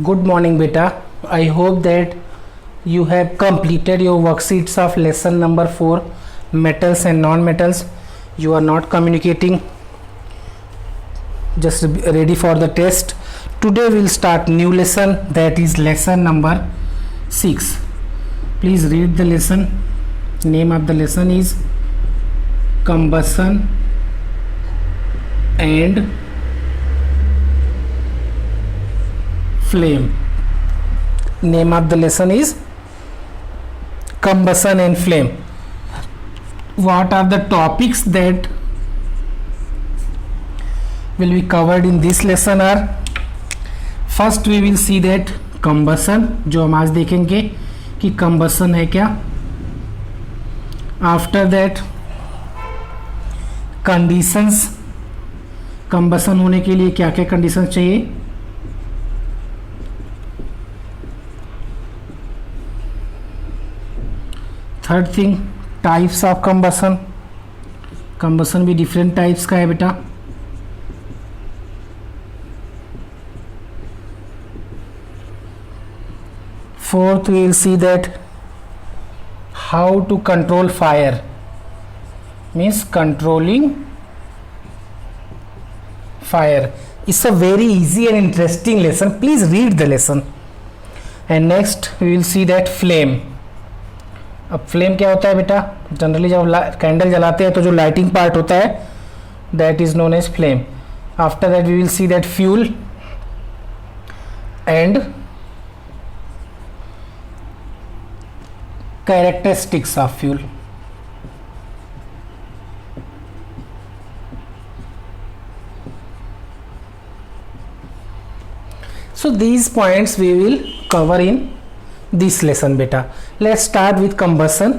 Good morning, beta. I hope that you have completed your worksheets of lesson number 4, metals and non-metals. You are not communicating, just ready for the test. Today we'll start new lesson, that is lesson number 6. Please read the lesson. Name of the lesson is combustion and flame. Name of the lesson is combustion and flame. What are the topics that will be covered in this lesson are, first we will see that combustion, जो हम आज देखेंगे कि combustion है क्या. After that conditions, combustion होने के लिए क्या क्या conditions चाहिए. Third thing, types of combustion. Combustion भी डिफरेंट टाइप्स का है बेटा. Fourth we will see that how to control fire, means controlling fire. It's a very easy and interesting lesson. Please read the lesson. And next we will see that flame. अब flame क्या होता है बेटा, generally जब candle जलाते हैं तो जो लाइटिंग पार्ट होता है that is known as flame. After that we will see that fuel and characteristics of fuel. So these points we will cover in this lesson beta. Let's start with combustion.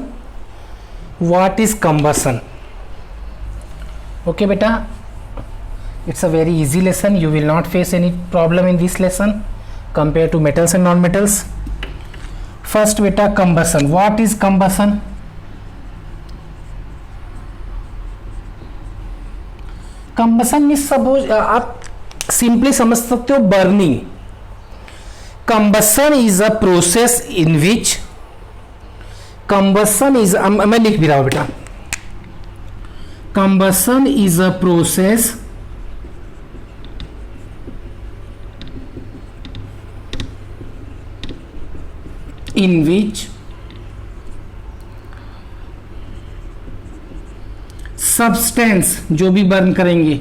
What is combustion? Okay beta, it's a very easy lesson. You will not face any problem in this lesson compared to metals and non-metals. First beta, combustion. What is combustion? Combustion means suppose आप simply समझ सकते हो burning. Combustion is a process in which combustion is, मैं लिख भी रहा हूं बेटा. Combustion is a process in which substance जो भी बर्न करेंगे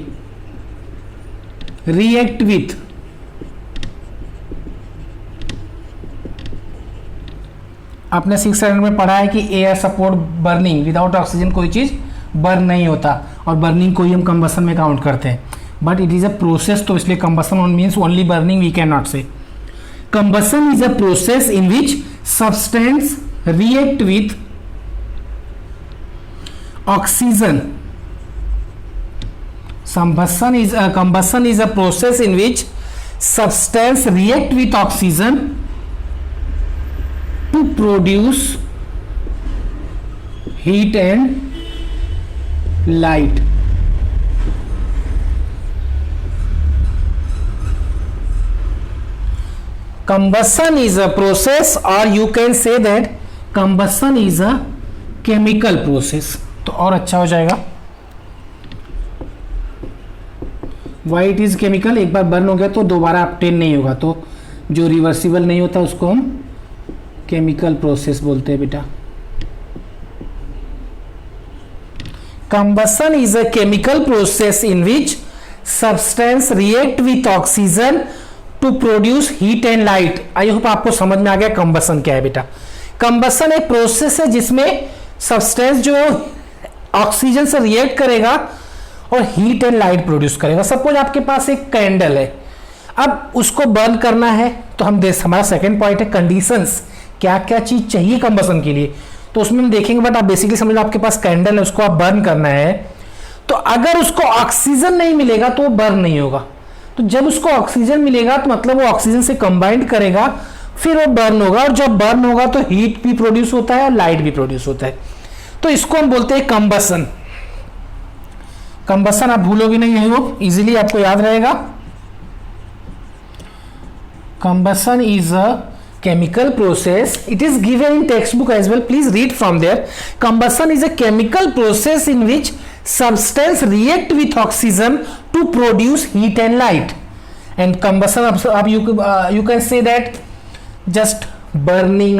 react with आपने 6th स्टैंडर्ड में पढ़ा है कि air support burning, without oxygen कोई चीज बर्न नहीं होता और बर्निंग को ही हम कंबसन में काउंट करते हैं. But it is a process, तो इसलिए combustion means only burning we can not say. Combustion is a process in which substance react with oxygen. Combustion is a process in which substance react with oxygen to produce heat and light. Combustion is a process, or you can say that combustion is a chemical process. तो और अच्छा हो जाएगा. Why it is chemical? एक बार burn हो गया तो दोबारा ऑब्टेन नहीं होगा, तो जो रिवर्सिबल नहीं होता उसको हम केमिकल प्रोसेस बोलते हैं बेटा. Combustion is a chemical process in which substance react with oxygen to produce heat and light. I hope आपको समझ में आ गया कंबसन क्या है बेटा. कंबसन एक प्रोसेस है जिसमें सब्सटेंस जो ऑक्सीजन से रिएक्ट करेगा और हीट एंड लाइट प्रोड्यूस करेगा. सपोज आपके पास एक कैंडल है, अब उसको बर्न करना है तो हमारा सेकेंड पॉइंट है कंडीशंस. क्या क्या चीज चाहिए कंबसन के लिए, तो उसमें हम देखेंगे. बट आप बेसिकली समझ लो आपके पास कैंडल है, उसको आप बर्न करना है, तो अगर उसको ऑक्सीजन नहीं मिलेगा तो वो बर्न नहीं होगा. तो जब उसको ऑक्सीजन मिलेगा तो मतलब वो ऑक्सीजन से कंबाइंड करेगा, फिर वो बर्न होगा. और जब बर्न होगा तो हीट भी प्रोड्यूस होता है और लाइट भी प्रोड्यूस होता है. तो इसको हम बोलते हैं कंबसन. कंबसन आप भूलोगे नहीं, है वो इजीली आपको याद रहेगा. combustion is a chemical process. It is given in textbook as well. Please read from there. Combustion is a chemical process in which substance react with oxygen to produce heat and light. And combustion, अब you can say that just burning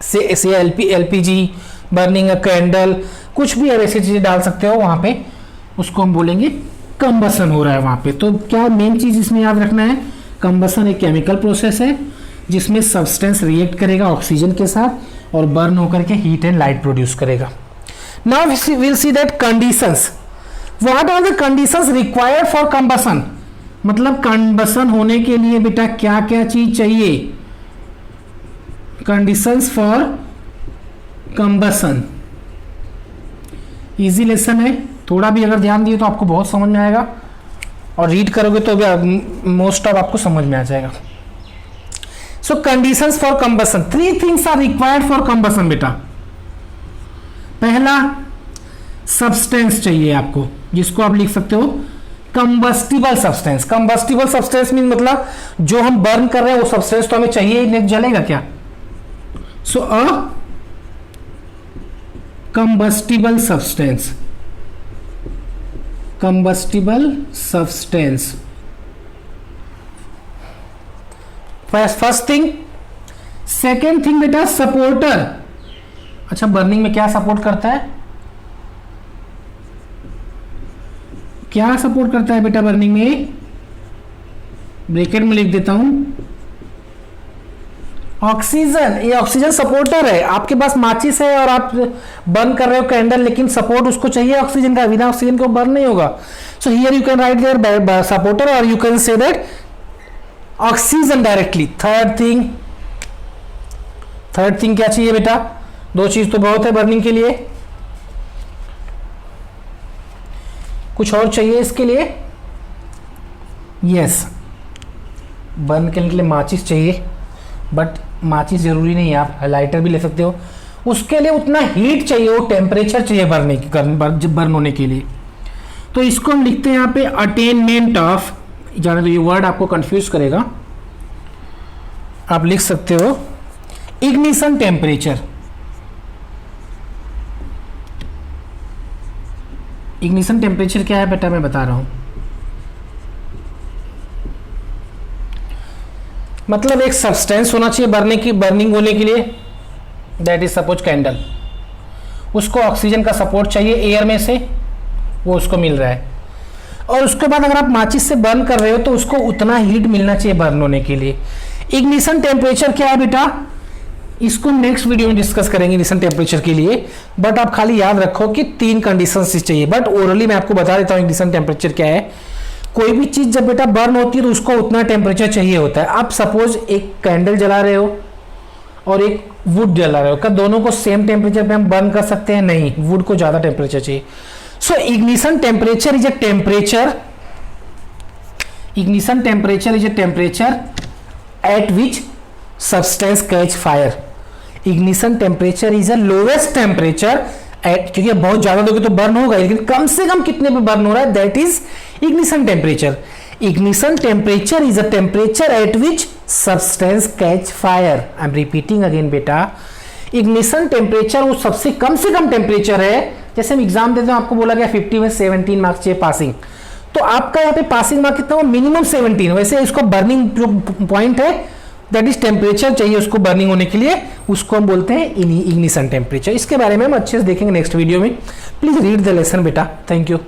say LPG, burning a candle, कुछ भी ऐसी चीजें डाल सकते हो वहां पे, उसको हम बोलेंगे कंबसन हो रहा है वहां पे। तो क्या मेन चीज इसमें याद रखना है, कंबसन एक केमिकल प्रोसेस है जिसमें सब्सटेंस रिएक्ट करेगा ऑक्सीजन के साथ और बर्न होकर के हीट एंड लाइट प्रोड्यूस करेगा। Now will see that conditions, what are the conditions required for combustion, मतलब कंबसन होने के लिए बेटा क्या क्या चीज चाहिए, conditions for combustion. Easy lesson है, थोड़ा भी अगर ध्यान दिए तो आपको बहुत समझ में आएगा और रीड करोगे तो मोस्ट ऑफ आपको समझ में आ जाएगा। So conditions for combustion, 3 things are required for combustion बेटा। पहला सब्सटेंस चाहिए आपको, जिसको आप लिख सकते हो combustible substance. Combustible substance mean मतलब जो हम बर्न कर रहे हैं वो सब्सटेंस तो हमें चाहिए, नहीं जलेगा क्या। सो अ combustible substance, combustible substance, first thing। second thing बेटा सपोर्टर, अच्छा बर्निंग में क्या सपोर्ट करता है, क्या सपोर्ट करता है बेटा बर्निंग में, ब्रैकेट में लिख देता हूं ऑक्सीजन। ये ऑक्सीजन सपोर्टर है, आपके पास माचिस है और आप बर्न कर रहे हो कैंडल, लेकिन सपोर्ट उसको चाहिए ऑक्सीजन का, बिना ऑक्सीजन को बर्न नहीं होगा। So here you can write there supporter और you can say that oxygen directly. Third thing क्या चाहिए बेटा, 2 चीज तो बहुत है बर्निंग के लिए, कुछ और चाहिए इसके लिए। यस, बर्न करने के लिए माचिस चाहिए, बट माचिस जरूरी नहीं है, आप लाइटर भी ले सकते हो। उसके लिए उतना हीट चाहिए, वो टेम्परेचर चाहिए बर्न होने के लिए। तो इसको हम लिखते हैं यहाँ पे अटेनमेंट ऑफ, जाने तो ये वर्ड आपको कंफ्यूज करेगा, आप लिख सकते हो इग्निशन टेम्परेचर। इग्निशन टेम्परेचर क्या है बेटा, मैं बता रहा हूं, मतलब एक सब्सटेंस होना चाहिए बर्निंग होने के लिए, दैट इज सपोज कैंडल, उसको ऑक्सीजन का सपोर्ट चाहिए एयर में से, वो उसको मिल रहा है, और उसके बाद अगर आप माचिस से बर्न कर रहे हो तो उसको उतना हीट मिलना चाहिए बर्न होने के लिए। इग्निशन टेम्परेचर क्या है बेटा, इसको नेक्स्ट वीडियो में डिस्कस करेंगे इग्निशन टेम्परेचर के लिए, बट आप खाली याद रखो कि 3 कंडीशंस चाहिए। बट ओरली मैं आपको बता देता हूँ इग्निशन टेम्परेचर क्या है। कोई भी चीज जब बेटा बर्न होती है तो उसको उतना टेम्परेचर चाहिए होता है। आप सपोज एक कैंडल जला रहे हो और एक वुड जला रहे हो, क्या दोनों को सेम टेम्परेचर पे हम बर्न कर सकते हैं? नहीं, वुड को ज्यादा टेम्परेचर चाहिए। So ignition temperature is a temperature at which substance catch fire. Ignition temperature is a lowest temperature at, क्योंकि बहुत ज्यादा दोगे तो बर्न होगा, लेकिन कम से कम कितने पे बर्न हो रहा है, that is ignition temperature. Ignition temperature is a temperature at which substance catch fire. I'm repeating again बेटा, ignition temperature वो सबसे कम से कम टेम्परेचर है। जैसे हम एग्जाम देते हैं, आपको बोला गया 50 में 17 मार्क्स चाहिए पासिंग, तो आपका यहाँ पे पासिंग मार्क कितना हो, मिनिमम 17। वैसे इसको बर्निंग जो पॉइंट है दैट इज टेम्परेचर चाहिए उसको बर्निंग होने के लिए, उसको हम बोलते हैं इग्निशन टेम्परेचर। इसके बारे में हम अच्छे से देखेंगे नेक्स्ट वीडियो में। प्लीज रीड द लेसन बेटा। Thank you.